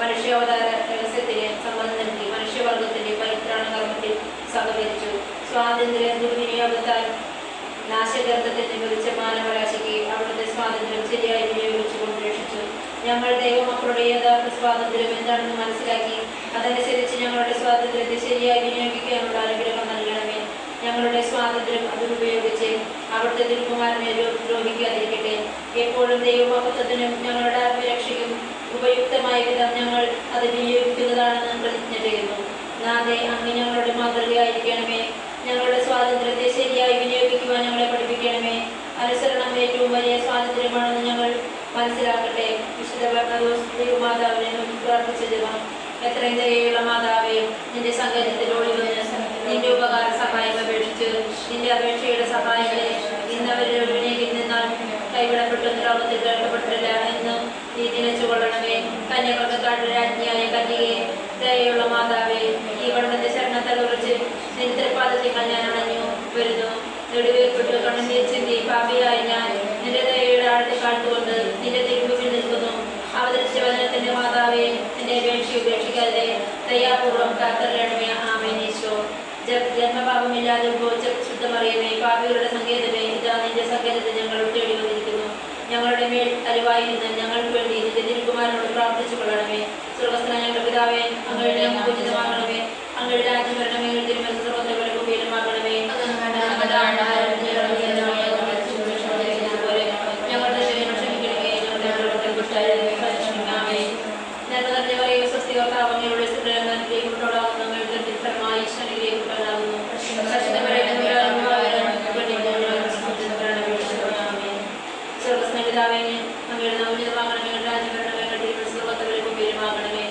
മനുഷ്യാവതാര രഹസ്യത്തിന് സമ്മതം നൽകി മനുഷ്യവർഗത്തിന്റെ പരിത്രാണ കർമ്മത്തിൽ സഹകരിച്ചു. സ്വാതന്ത്ര്യ ദുർവിനിയോഗത്താൽ നാശഗന്ധത്തിന് വിളിച്ച മാനവരാശിക്ക് അവിടുത്തെ സ്വാതന്ത്ര്യം ശരിയായി വിനിയോഗിച്ചുകൊണ്ട് രക്ഷിച്ചു. ഞങ്ങൾ ദൈവമക്കളുടെ യഥാർത്ഥ സ്വാതന്ത്ര്യം എന്താണെന്ന് മനസ്സിലാക്കി അതനുസരിച്ച് ഞങ്ങളുടെ സ്വാതന്ത്ര്യത്തെ ശരിയായി വിനിയോഗിക്കാനുള്ള അനുഗ്രഹം നൽകണമേ. ഞങ്ങളുടെ സ്വാതന്ത്ര്യം അതുപയോഗിച്ച് അവിടുത്തെ തിരുക്കുമാരനെ ദ്രോഹിക്കാതിരിക്കട്ടെ. എപ്പോഴും ദൈവമഹത്വത്തിനും ഞങ്ങളുടെ ആത്മരക്ഷയ്ക്കും ഉപയുക്തമായ വിധം ഞങ്ങൾ അത് വിനിയോഗിക്കുന്നതാണെന്ന് പ്രതിജ്ഞ ചെയ്യുന്നു. നാഥേ, അങ്ങ് ഞങ്ങളുടെ മാതൃകയായിരിക്കണമേ. ഞങ്ങളുടെ സ്വാതന്ത്ര്യത്തെ ശരിയായി വിനിയോഗിക്കുവാൻ ഞങ്ങളെ പഠിപ്പിക്കണമേ. അനുസരണം ഏറ്റവും വലിയ സ്വാതന്ത്ര്യമാണെന്ന് ഞങ്ങൾ മനസ്സിലാക്കട്ടെ. വിശുദ്ധ ബർണബാസ് ദൈവമാതാവിനെ നോക്കി പ്രാർത്ഥിച്ച ജപം. എത്രയും ദയയുള്ള മാതാവേ, നിന്റെ സങ്കേതത്തിൽ ഒളിവന്ന് നിന്റെ ഉപകാര സഹായം അപേക്ഷിച്ച് നിന്റെ അപേക്ഷയുടെ സഹായങ്ങളെ ഇന്നവരിൽ ഒരുവിനേകിൽ നിന്നാൽ കൈവിടപ്പെട്ട ദ്രാവത്തിൽ കേൾക്കപ്പെട്ടില്ല എന്ന് നീ തിരിച്ചുകൊള്ളണമേ. കന്യകൾക്കാരുടെ രാജ്ഞിയായ കന്യകയെ, ദയയുള്ള മാതാവേ, ഈ വണ്ണത്തെ ശരണത്താൽ ഉറച്ച് നിന്റെ തൃപ്പാദത്തിൽ ഞാൻ അണഞ്ഞു വരുന്നു. നെടുവേർപ്പെട്ട് കണ്ണുനീർ ചിന്തി പാപിയായ ഞാൻ നിന്റെ ദയയുടെ ആഴത്തെ കാട്ടുകൊണ്ട് നിന്റെ തിരുമുമ്പിൽ നിൽക്കുന്നു. അവതരിച്ച വചനത്തിന്റെ മാതാവേ, നിന്റെ അപേക്ഷ ഉപേക്ഷിക്കാതെ ദയാപൂർവം കാത്തരണമേ. ആമേൻ. ഈശോ ജന്മപാപമില്ലാതെ ഉത്ഭവിച്ച ശുദ്ധമറിയമേ, പാപികളുടെ സങ്കേതമേ, ഇതാ നിന്റെ സങ്കേതത്തിൽ ഞങ്ങൾ തേടി വന്നിരിക്കുന്നു. ഞങ്ങളുടെ മേൽ അലിവായി നിന്ന് ഞങ്ങൾക്ക് വേണ്ടി നിന്റെ തിരുക്കുമാരനോട് പ്രാർത്ഥിച്ചു കൊള്ളണമേ. സ്വർഗസ്ഥനായ ഞങ്ങളുടെ പിതാവേ, അങ്ങയുടെ നാമം പൂജിതമാകണമേ. അങ്ങയുടെ രാജ്യം വരണമേ. തിരുമനസ് സർവ്വത്തെ പോലെ ഭൂമിയിലുമാകണമേ. ഞങ്ങളുടെ ക്ഷമിക്കണമേ. ഞങ്ങളുടെ കുറ്റാരെ പരിരക്ഷിക്കണമേ. നന്മ നിറഞ്ഞ പറയുക സ്വസ്തി കർത്താവങ്ങളുടെ ഫലമായി ഈശ്വരനിലേക്കുള്ളതാകുന്നു. സ്വർഗസ്നേഹിതാവേ, അങ്ങയുടെ നവോചിതമാകണമേ. രാജ്യം വരണമേ. തിരുമനസ് സർവ്വത്തെ പോലെ ഭൂമിയിലുമാകണമേ.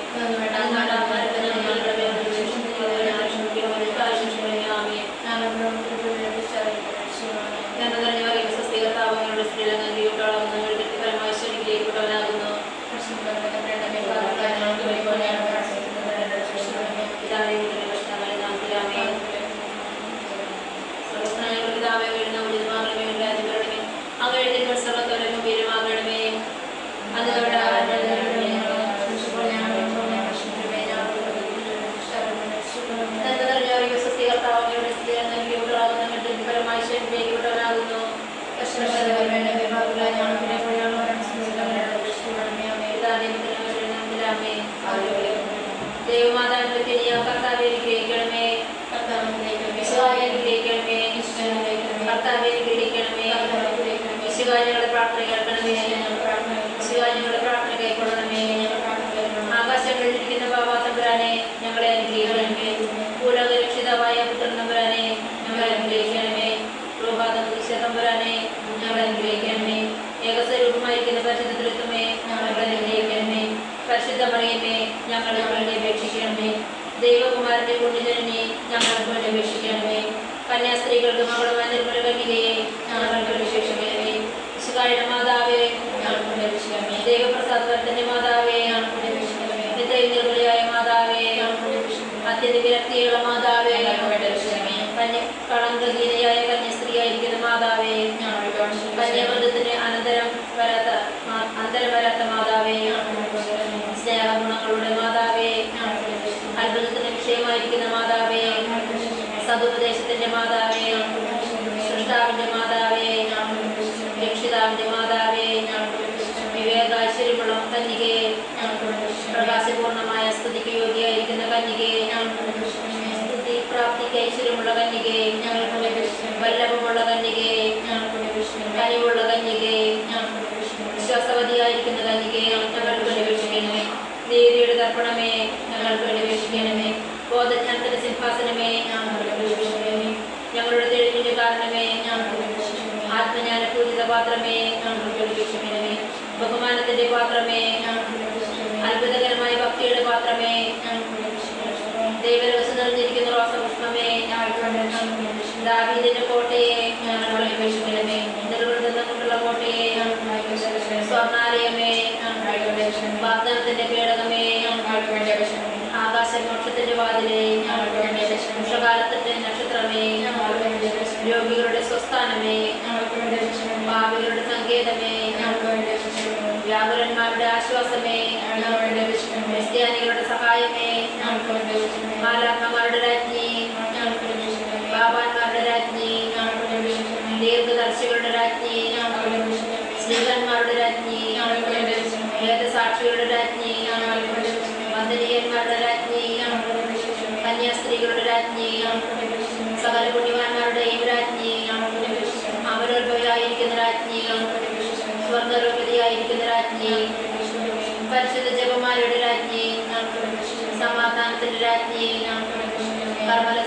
ദൈവമാതാവിന്റെ കർത്താവേ ഗ്രഹിക്കണമേ. കർത്താവേ ഗ്രഹിക്കണമേ. കർത്താവേ ഗ്രഹിക്കണമേ. ശിവാജികളുടെ പ്രാർത്ഥന കേൾക്കണമേ. ശിവാജികളുടെ പ്രാർത്ഥന കൈക്കൊള്ളണമേ. ആകാശങ്ങളിൽ ഇരിക്കുന്ന ബാബാ തമ്പുരാനെ ഞങ്ങളെ അനുഗ്രഹിക്കണമേ. ഭൂലോകരക്ഷിതാവായ പുത്രൻ തമ്പുരാനെ ഞങ്ങളെ അനുഗ്രഹിക്കണമേ. പ്രഭാതീശ തമ്പുരാനെ ഞങ്ങളെ അനുഗ്രഹിക്കണമേ. ഏകസ്വരൂപമായിരിക്കുന്ന പരിശുദ്ധ തൃത്വമേ ഞങ്ങളെ അനുഗ്രഹിക്കണമേ. പരിശുദ്ധ മറിയമേ ഞങ്ങൾക്ക് വേണ്ടി അപേക്ഷിക്കണമേ. ദൈവകുമാരന്റെ പുണ്യജനനെ ഞങ്ങൾക്ക് വേണ്ടി അപേക്ഷിക്കണമേ. കന്യാസ്ത്രീകൾക്ക് മകളുമായ നിർമ്മല കന്യകയെ ഞങ്ങൾക്ക് വേണ്ടി അപേക്ഷിക്കണമേ. ശിവായുടെ മാതാവേ ഞങ്ങൾക്ക് വേണ്ടി അപേക്ഷിക്കണമേ. ദൈവപ്രസാദ് വർദ്ധന്റെ മാതാവേ ഞങ്ങൾക്ക് വേണ്ടി അപേക്ഷിക്കണമേ. നിത്രയും നിർമ്മലയായ മാതാവേ ഞങ്ങൾക്ക് വേണ്ടി അപേക്ഷിക്കണമേ. അത്യന്ത വിരക്തിയുള്ള മാതാവേ ഞങ്ങൾക്ക് വേണ്ടി അപേക്ഷിക്കണമേ. കളങ്കഹീനയായ കന്യാസ്ത്രീയായിരിക്കുന്ന മാതാവേ ഞങ്ങൾക്ക് വേണ്ടി അപേക്ഷിക്കണമേ. കന്യാവ്രതത്തിന് അനന്തരം വരാത്ത മാതാവേ ഞങ്ങൾക്ക് വേണ്ടി അപേക്ഷിക്കണമേ. സ്നേഹഗുണങ്ങളുടെ മാതാവേ ഞങ്ങൾക്ക് വേണ്ടി അപേക്ഷിക്കണമേ. അത്ഭുതത്തിന് വിഷയമായിരിക്കുന്ന മാതാവേ, സതുപദേശത്തിന്റെ മാതാവേ, സൃഷ്ടാവിന്റെ മാതാവേ, രക്ഷിതാവിന്റെ മാതാവേ, വിവേകാശ്വര്യമുള്ള കന്യകയെ, പ്രകാശപൂർണമായ സ്തുതിക്ക് യോഗ്യയായിരിക്കുന്ന കന്യകയെ, സ്തുതി പ്രാപ്തിക്ക് ഐശ്വര്യമുള്ള കന്യകയെ, വല്ലഭമുള്ള കന്യകയെ, കനിവുള്ള കന്യകയെ, വിശ്വാസവതിയായിരിക്കുന്ന കന്യകയെ ഞങ്ങൾക്ക് വേണ്ടി അപേക്ഷിക്കണമേ. ദേവിയുടെ തർപ്പണമേ ഞങ്ങൾക്ക് വേണ്ടി അപേക്ഷിക്കണമേ. ബോധജ്ഞാനത്തിന്റെ സിംഹാസനമേ ഞങ്ങൾക്ക് വേണ്ടി അപേക്ഷിക്കണമേ. ഞങ്ങളുടെ തെളിവിന്റെ കാരണമേ ഞങ്ങൾക്ക് വേണ്ടി അപേക്ഷിക്കണമേ. ആത്മജ്ഞാന പൂജിത പാത്രമേ ഞങ്ങൾക്ക് വേണ്ടി അപേക്ഷിക്കണമേ. ബഹുമാനത്തിന്റെ പാത്രമേ ഞങ്ങൾക്ക് വേണ്ടി അപേക്ഷിക്കണമേ. അത്ഭുതകരമായ ഭക്തിയുടെ പാത്രമേ ഞങ്ങൾക്ക് വേണ്ടി അപേക്ഷിക്കണമേ. ദൈവരഹസ്യം നിറഞ്ഞിരിക്കുന്ന റോസപുഷ്പമേ ഞങ്ങൾക്ക് വേണ്ടി അപേക്ഷിക്കണമേ. ദാവീദിന്റെ കോട്ടയെ ഞങ്ങൾക്ക് വേണ്ടി അപേക്ഷിക്കണമേ. നിർവൃതമുള്ള കോട്ടയെ ഞങ്ങൾക്ക് വേണ്ടി അപേക്ഷിക്കണമേ. സ്വർണ്ണാലയമേ ഞങ്ങൾക്ക് വേണ്ടി അപേക്ഷിക്കണമേ. വാഗ്ദാനത്തിന്റെ പേടകമേ ഞങ്ങൾക്ക് വേണ്ടി അപേക്ഷിക്കണമേ. ആകാശമോക്ഷത്തിന്റെ വാതിലേ ഞങ്ങൾക്ക് വേണ്ടി അപേക്ഷിക്കണമേ. ഉഷകാലത്തിന്റെ നക്ഷത്രമേ ഞങ്ങൾക്ക് വേണ്ടി അപേക്ഷിക്കണമേ. രോഗികളുടെ സ്വസ്ഥാനമേ ഞങ്ങൾക്ക് വേണ്ടി അപേക്ഷിക്കണമേ. പാപികളുടെ സങ്കേതമേ ഞങ്ങൾക്ക് വേണ്ടി അപേക്ഷിക്കണമേ. വ്യാകുലന്മാരുടെ ആശ്വാസമേ ഞങ്ങൾക്ക് വേണ്ടി അപേക്ഷിക്കണമേ.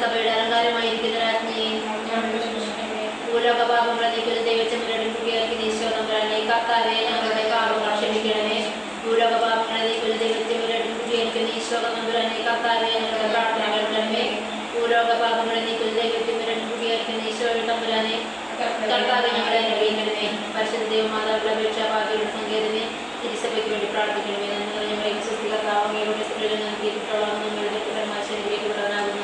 സഭയുടെ അലങ്കാരമായിരിക്കുന്ന രാജ്ഞിയെ ഭൂലോക പാപങ്ങളെ നീക്കുന്ന ദൈവച്ചമ്പരുടെ കുട്ടിയാക്കി ഈശോ തമ്പുരാനെ കർത്താവെ ഞങ്ങളുടെ പാപങ്ങൾ ക്ഷമിക്കണമേ. ഭൂലോക പാപങ്ങളെ നീക്കുന്ന ദൈവച്ചമ്പരുടെ കുട്ടിയാക്കി ഈശോ തമ്പുരാനെ കർത്താവെ ഞങ്ങളുടെ പ്രാർത്ഥന കേൾക്കണമേ. ഭൂലോക പാപങ്ങളെ നീക്കുന്ന ദൈവച്ചമ്പരുടെ കുട്ടിയാക്കി ഈശോ തമ്പുരാനെ കർത്താവെ ഞങ്ങളെ അനുഗ്രഹിക്കണമേ. പരിശുദ്ധ ദൈവമാതാവുള്ള അപേക്ഷാപാതിയുടെ സങ്കേതമേ തിരുസഭയ്ക്ക് വേണ്ടി പ്രാർത്ഥിക്കണമേ. ഞങ്ങളെ വിശ്വസിച്ച കർത്താവയുടെ സ്ത്രീകളിൽ നൽകിയിട്ടുള്ളതാകുന്നു ശരീരപ്പെടുവാനാകുന്നു.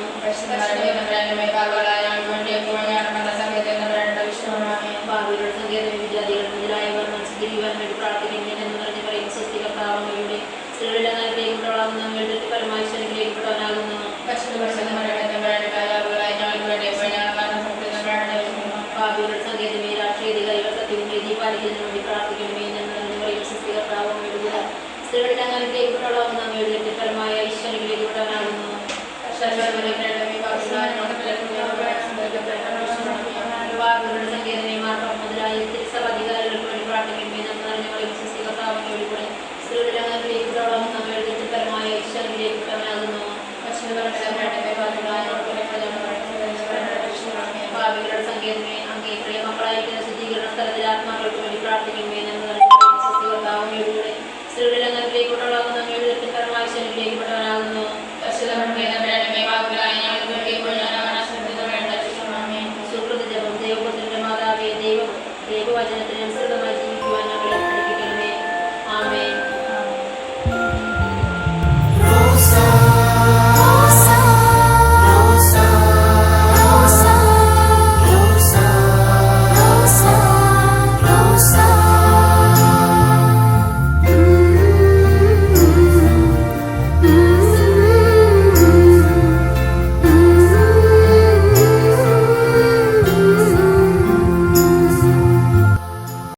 ഭാവിയുടെ സങ്കേതം വിദ്യാർത്ഥികൾ മുതലായവർ മനസ്സിലാൻ വേണ്ടി പ്രാർത്ഥിക്കണമേ എന്ന് പറഞ്ഞ് പറയും സ്വസ്തി കർത്താവയുടെ സ്ത്രീകളിലെ നൽകിയിട്ടുള്ളതാകുന്നു. പരമായി